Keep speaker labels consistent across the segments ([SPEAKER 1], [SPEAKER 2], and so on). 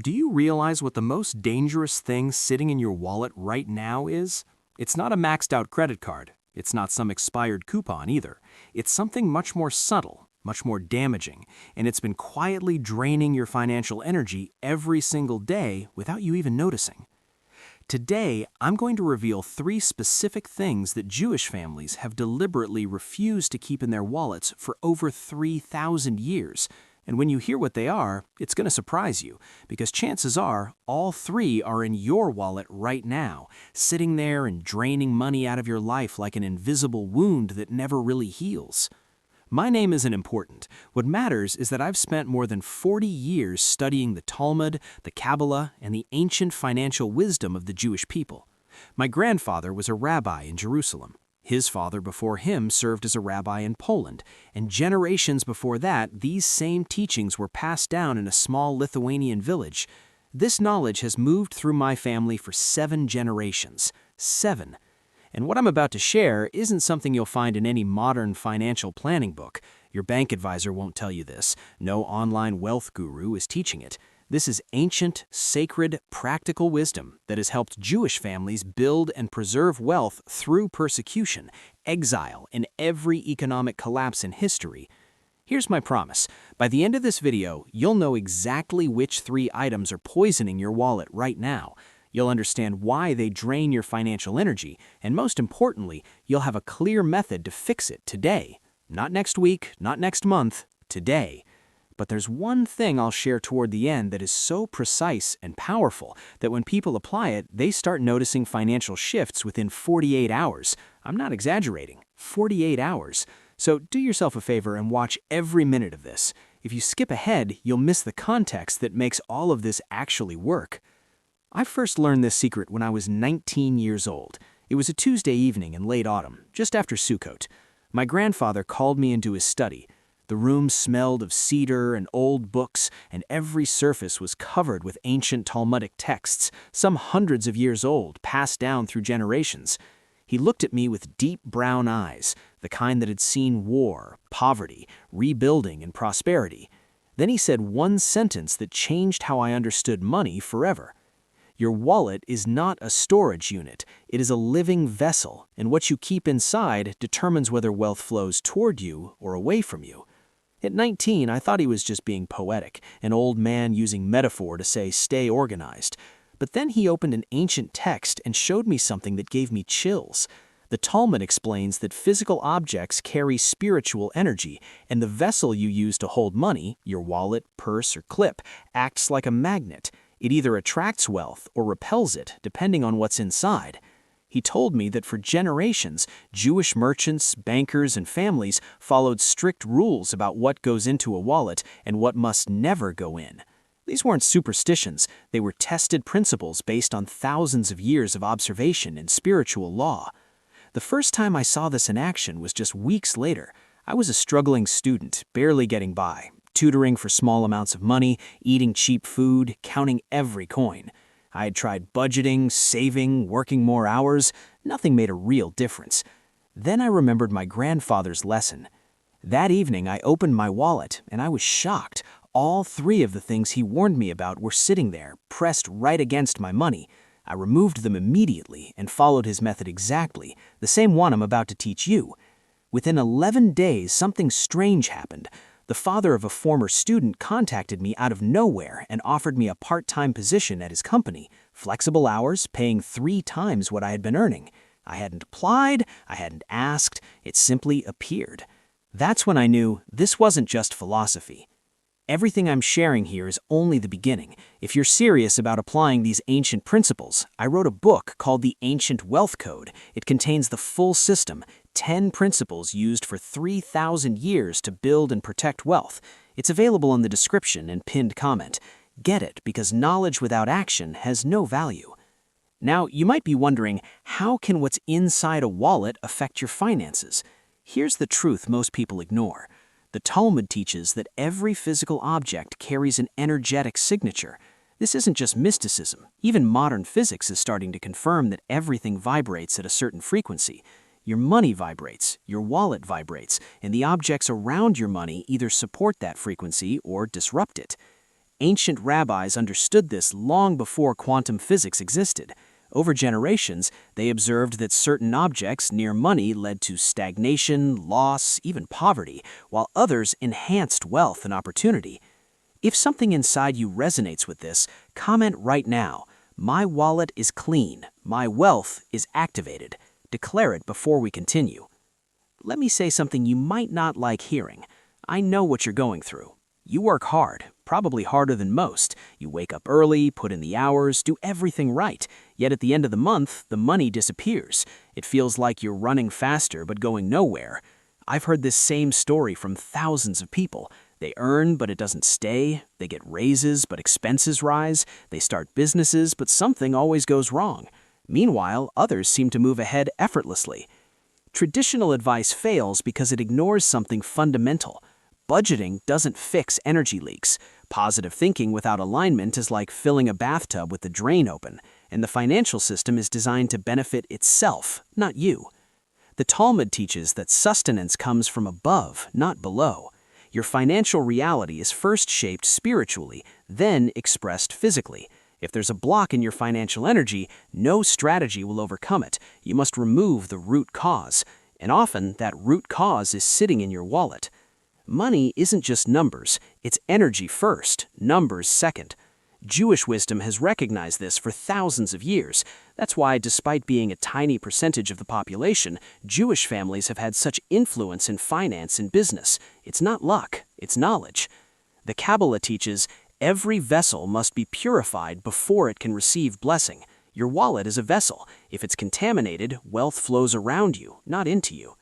[SPEAKER 1] Do you realize what the most dangerous thing sitting in your wallet right now is? It's not a maxed out credit card. It's not some expired coupon either. It's something much more subtle, much more damaging, and it's been quietly draining your financial energy every single day without you even noticing. Today, I'm going to reveal 3 specific things that Jewish families have deliberately refused to keep in their wallets for over 3,000 years. And when you hear what they are, it's going to surprise you, because chances are all 3 are in your wallet right now, sitting there and draining money out of your life like an invisible wound that never really heals. My name isn't important. What matters is that I've spent more than 40 years studying the Talmud, the Kabbalah, and the ancient financial wisdom of the Jewish people. My grandfather was a rabbi in Jerusalem. His father before him served as a rabbi in Poland, and generations before that, these same teachings were passed down in a small Lithuanian village. This knowledge has moved through my family for 7 generations. 7. And what I'm about to share isn't something you'll find in any modern financial planning book. Your bank advisor won't tell you this. No online wealth guru is teaching it. This is ancient, sacred, practical wisdom that has helped Jewish families build and preserve wealth through persecution, exile, and every economic collapse in history. Here's my promise. By the end of this video, you'll know exactly which 3 items are poisoning your wallet right now. You'll understand why they drain your financial energy, and most importantly, you'll have a clear method to fix it today. Not next week, not next month, today. But there's one thing I'll share toward the end that is so precise and powerful that when people apply it, they start noticing financial shifts within 48 hours. I'm not exaggerating, 48 hours. So do yourself a favor and watch every minute of this. If you skip ahead, you'll miss the context that makes all of this actually work. I first learned this secret when I was 19 years old. It was a Tuesday evening in late autumn, just after Sukkot. My grandfather called me into his study. The room smelled of cedar and old books, and every surface was covered with ancient Talmudic texts, some hundreds of years old, passed down through generations. He looked at me with deep brown eyes, the kind that had seen war, poverty, rebuilding, and prosperity. Then he said one sentence that changed how I understood money forever. Your wallet is not a storage unit. It is a living vessel, and what you keep inside determines whether wealth flows toward you or away from you. At 19, I thought he was just being poetic, an old man using metaphor to say stay organized. But then he opened an ancient text and showed me something that gave me chills. The Talmud explains that physical objects carry spiritual energy, and the vessel you use to hold money, your wallet, purse, or clip, acts like a magnet. It either attracts wealth or repels it, depending on what's inside. He told me that for generations, Jewish merchants, bankers, and families followed strict rules about what goes into a wallet and what must never go in. These weren't superstitions, they were tested principles based on thousands of years of observation and spiritual law. The first time I saw this in action was just weeks later. I was a struggling student, barely getting by, tutoring for small amounts of money, eating cheap food, counting every coin. I had tried budgeting, saving, working more hours. Nothing made a real difference. Then I remembered my grandfather's lesson. That evening, I opened my wallet, and I was shocked. All 3 of the things he warned me about were sitting there, pressed right against my money. I removed them immediately and followed his method exactly, the same one I'm about to teach you. Within 11 days, something strange happened. The father of a former student contacted me out of nowhere and offered me a part-time position at his company, flexible hours, paying 3 times what I had been earning. I hadn't applied, I hadn't asked, it simply appeared. That's when I knew this wasn't just philosophy. Everything I'm sharing here is only the beginning. If you're serious about applying these ancient principles, I wrote a book called The Ancient Wealth Code. It contains the full system, 10 principles used for 3,000 years to build and protect wealth. It's available in the description and pinned comment. Get it, because knowledge without action has no value. Now, you might be wondering, how can what's inside a wallet affect your finances? Here's the truth most people ignore. The Talmud teaches that every physical object carries an energetic signature. This isn't just mysticism. Even modern physics is starting to confirm that everything vibrates at a certain frequency. Your money vibrates, your wallet vibrates, and the objects around your money either support that frequency or disrupt it.
[SPEAKER 2] Ancient rabbis understood this long before quantum physics existed. Over generations, they observed that certain objects near money led to stagnation, loss, even poverty, while others enhanced wealth and opportunity. If something inside you resonates with this, comment right now. My wallet is clean. My wealth is activated. Declare it before we continue. Let me say something you might not like hearing. I know what you're going through. You work hard, probably harder than most. You wake up early, put in the hours, do everything right. Yet at the end of the month, the money disappears. It feels like you're running faster but going nowhere. I've heard this same story from thousands of people. They earn, but it doesn't stay. They get raises, but expenses rise. They start businesses, but something always goes wrong. Meanwhile, others seem to move ahead effortlessly. Traditional advice fails because it ignores something fundamental. Budgeting doesn't fix energy leaks. Positive thinking without alignment is like filling a bathtub with the drain open, and the financial system is designed to benefit itself, not you. The Talmud teaches that sustenance comes from above, not below. Your financial reality is first shaped spiritually, then expressed physically. If there's a block in your financial energy, no strategy will overcome it. You must remove the root cause, and often that root cause is sitting in your wallet. Money isn't just numbers, it's energy first, numbers second. Jewish wisdom has recognized this for thousands of years. That's why, despite being a tiny percentage of the population, Jewish families have had such influence in finance and business. It's not luck, it's knowledge. The Kabbalah teaches every vessel must be purified before it can receive blessing. Your wallet is a vessel. If it's contaminated, wealth flows around you, not into you.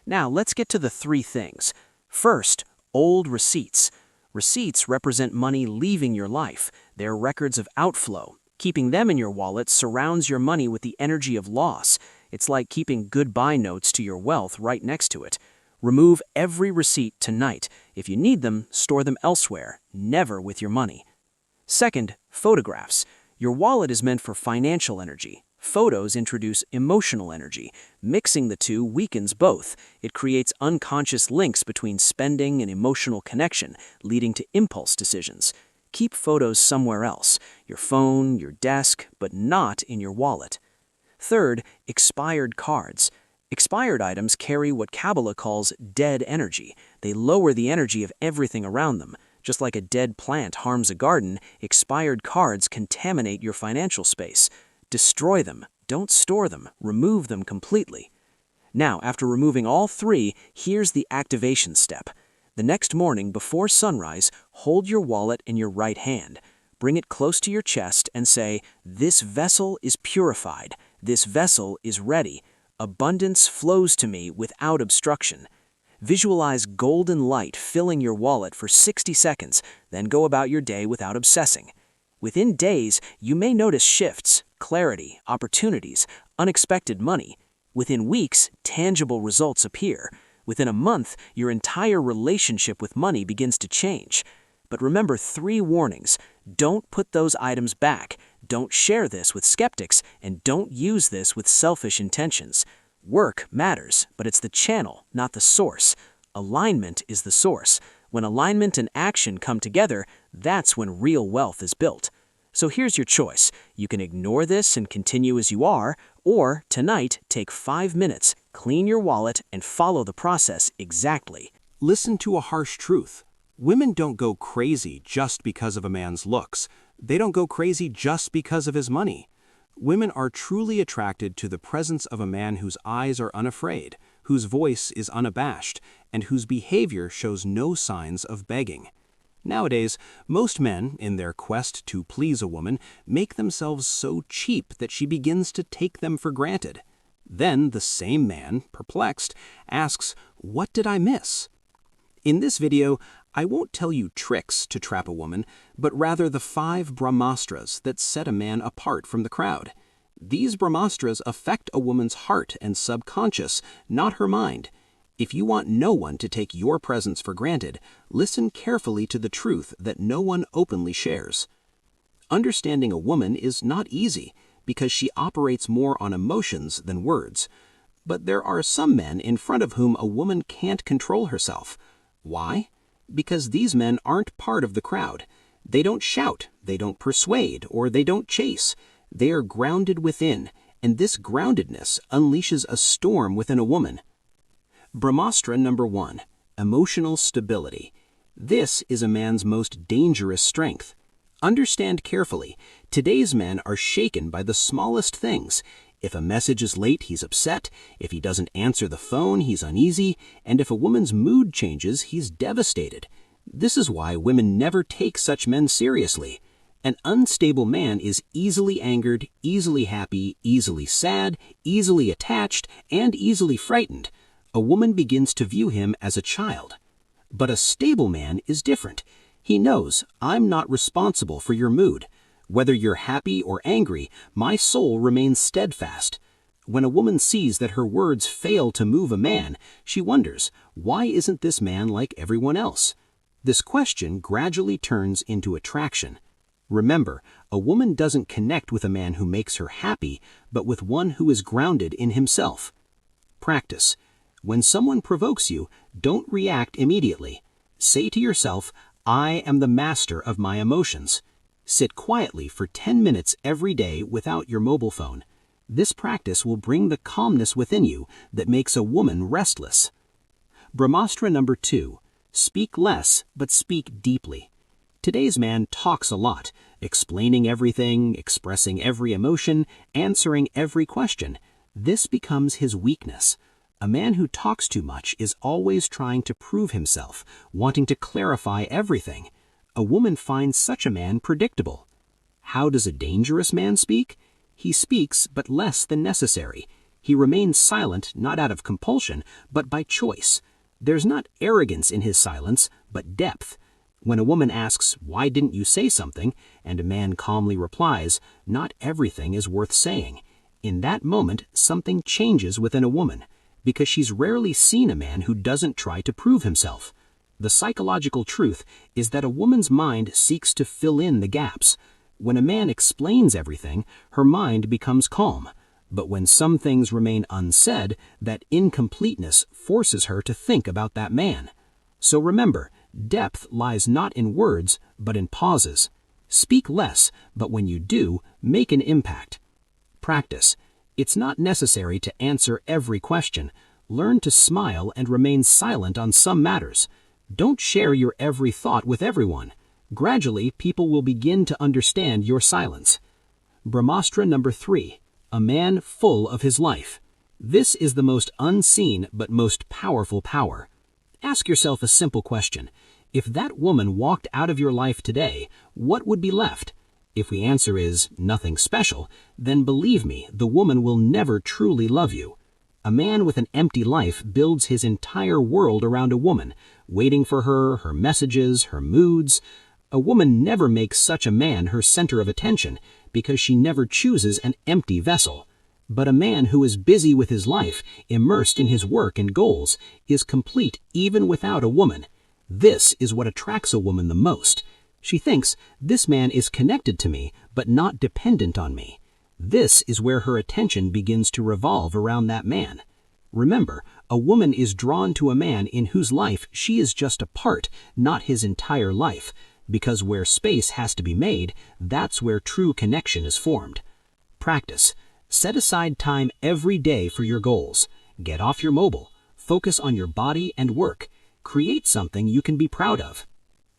[SPEAKER 2] Now, let's get to the three things. First, old receipts. Receipts represent money leaving your life. They're records of outflow. Keeping them in your wallet surrounds your money with the energy of loss. It's like keeping goodbye notes to your wealth right next to it. Remove every receipt tonight. If you need them, store them elsewhere, never with your money. Second, photographs. Your wallet is meant for financial energy. Photos introduce emotional energy. Mixing the two weakens both. It creates unconscious links between spending and emotional connection, leading to impulse decisions. Keep photos somewhere else, your phone, your desk, but not in your wallet. Third, expired cards. Expired items carry what Kabbalah calls dead energy. They lower the energy of everything around them. Just like a dead plant harms a garden, expired cards contaminate your financial space. Destroy them. Don't store them. Remove them completely. Now, after removing all three, here's the activation step. The next morning, before sunrise, hold your wallet in your right hand. Bring it close to your chest and say, "This vessel is purified. This vessel is ready. Abundance flows to me without obstruction." Visualize golden light filling your wallet for 60 seconds, then go about your day without obsessing. Within days, you may notice shifts, clarity, opportunities, unexpected money. Within weeks, tangible results appear. Within a month, your entire relationship with money begins to change. But remember 3 warnings. Don't put those items back. Don't share this with skeptics, and don't use this with selfish intentions. Work matters, but it's the channel, not the source. Alignment is the source. When alignment and action come together, that's when real wealth is built. So here's your choice. You can ignore this and continue as you are, or tonight, take 5 minutes, clean your wallet, and follow the process exactly.
[SPEAKER 1] Listen to a harsh truth. Women don't go crazy just because of a man's looks. They don't go crazy just because of his money. Women are truly attracted to the presence of a man whose eyes are unafraid, whose voice is unabashed, and whose behavior shows no signs of begging. Nowadays, most men, in their quest to please a woman, make themselves so cheap that she begins to take them for granted. Then the same man, perplexed, asks, "What did I miss?" In this video, I won't tell you tricks to trap a woman, but rather the 5 Brahmastras that set a man apart from the crowd. These Brahmastras affect a woman's heart and subconscious, not her mind. If you want no one to take your presence for granted, listen carefully to the truth that no one openly shares. Understanding a woman is not easy because she operates more on emotions than words. But there are some men in front of whom a woman can't control herself. Why? Because these men aren't part of the crowd.
[SPEAKER 2] They don't shout, they don't persuade, or they don't chase. They are grounded within, and this groundedness unleashes a storm within a woman. Brahmastra number 1, emotional stability. This is a man's most dangerous strength. Understand carefully, today's men are shaken by the smallest things. If a message is late, he's upset. If he doesn't answer the phone, he's uneasy. And if a woman's mood changes, he's devastated. This is why women never take such men seriously. An unstable man is easily angered, easily happy, easily sad, easily attached, and easily frightened. A woman begins to view him as a child. But a stable man is different. He knows, I'm not responsible for your mood. Whether you're happy or angry, my soul remains steadfast. When a woman sees that her words fail to move a man, she wonders, why isn't this man like everyone else? This question gradually turns into attraction. Remember, a woman doesn't connect with a man who makes her happy, but with one who is grounded in himself. Practice. When someone provokes you, don't react immediately. Say to yourself, I am the master of my emotions. Sit quietly for 10 minutes every day without your mobile phone. This practice will bring the calmness within you that makes a woman restless. Brahmastra number 2, speak less but speak deeply. Today's man talks a lot, explaining everything, expressing every emotion, answering every question. This becomes his weakness. A man who talks too much is always trying to prove himself, wanting to clarify everything. A woman finds such a man predictable. How does a dangerous man speak? He speaks, but less than necessary. He remains silent not out of compulsion, but by choice. There's not arrogance in his silence, but depth. When a woman asks, why didn't you say something? And a man calmly replies, not everything is worth saying. In that moment, something changes within a woman, because she's rarely seen a man who doesn't try to prove himself. The psychological truth is that a woman's mind seeks to fill in the gaps. When a man explains everything, her mind becomes calm. But when some things remain unsaid, that incompleteness forces her to think about that man. So remember, depth lies not in words, but in pauses. Speak less, but when you do, make an impact. Practice. It's not necessary to answer every question. Learn to smile and remain silent on some matters. Don't share your every thought with everyone. Gradually, people will begin to understand your silence. Brahmastra number 3, a man full of his life. This is the most unseen but most powerful power. Ask yourself a simple question. If that woman walked out of your life today, what would be left? If the answer is nothing special, then believe me, the woman will never truly love you. A man with an empty life builds his entire world around a woman, waiting for her, her messages, her moods. A woman never makes such a man her center of attention because she never chooses an empty vessel. But a man who is busy with his life, immersed in his work and goals, is complete even without a woman. This is what attracts a woman the most. She thinks, this man is connected to me, but not dependent on me. This is where her attention begins to revolve around that man. Remember, a woman is drawn to a man in whose life she is just a part, not his entire life, because where space has to be made, that's where true connection is formed. Practice. Set aside time every day for your goals. Get off your mobile. Focus on your body and work. Create something you can be proud of.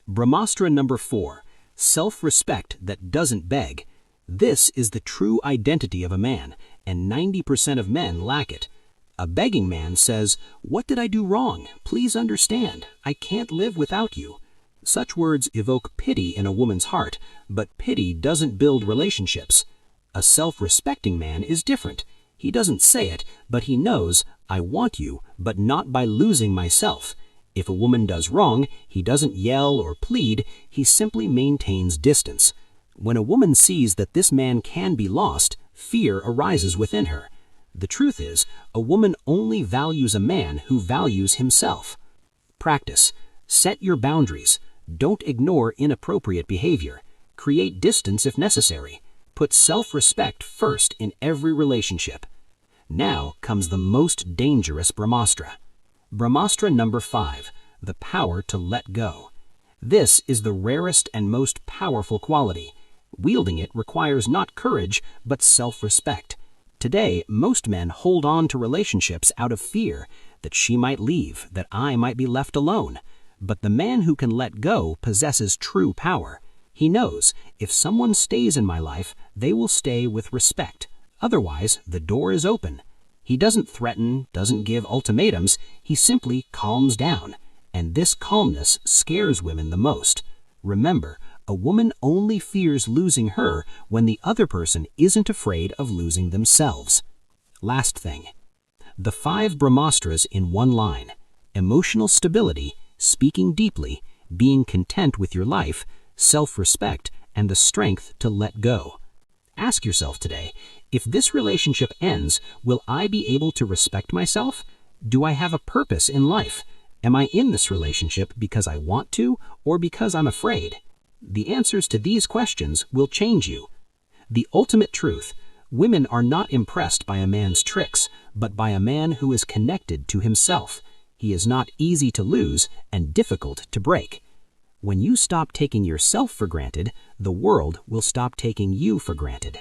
[SPEAKER 2] Brahmastra number 4, self-respect that doesn't beg. This is the true identity of a man, and 90% of men lack it. A begging man says, what did I do wrong? Please understand. I can't live without you. Such words evoke pity in a woman's heart, but pity doesn't build relationships. A self-respecting man is different. He doesn't say it, but he knows, I want you, but not by losing myself. If a woman does wrong, he doesn't yell or plead, he simply maintains distance. When a woman sees that this man can be lost, fear arises within her. The truth is, a woman only values a man who values himself. Practice. Set your boundaries. Don't ignore inappropriate behavior. Create distance if necessary. Put self-respect first in every relationship. Now comes the most dangerous Brahmastra. Brahmastra number 5, the power to let go.
[SPEAKER 3] This is the rarest and most powerful quality. Wielding it requires not courage, but self-respect. Today, most men hold on to relationships out of fear that she might leave, that I might be left alone. But the man who can let go possesses true power. He knows, if someone stays in my life, they will stay with respect. Otherwise, the door is open. He doesn't threaten, doesn't give ultimatums, he simply calms down. And this calmness scares women the most. Remember, a woman only fears losing her when the other person isn't afraid of losing themselves. Last thing. The 5 Brahmastras in one line: emotional stability, speaking deeply, being content with your life, self-respect, and the strength to let go. Ask yourself today, if this relationship ends, will I be able to respect myself? Do I have a purpose in life? Am I in this relationship because I want to or because I'm afraid? The answers to these questions will change you. The ultimate truth: women are not impressed by a man's tricks, but by a man who is connected to himself. He is not easy to lose and difficult to break. When you stop taking yourself for granted, the world will stop taking you for granted.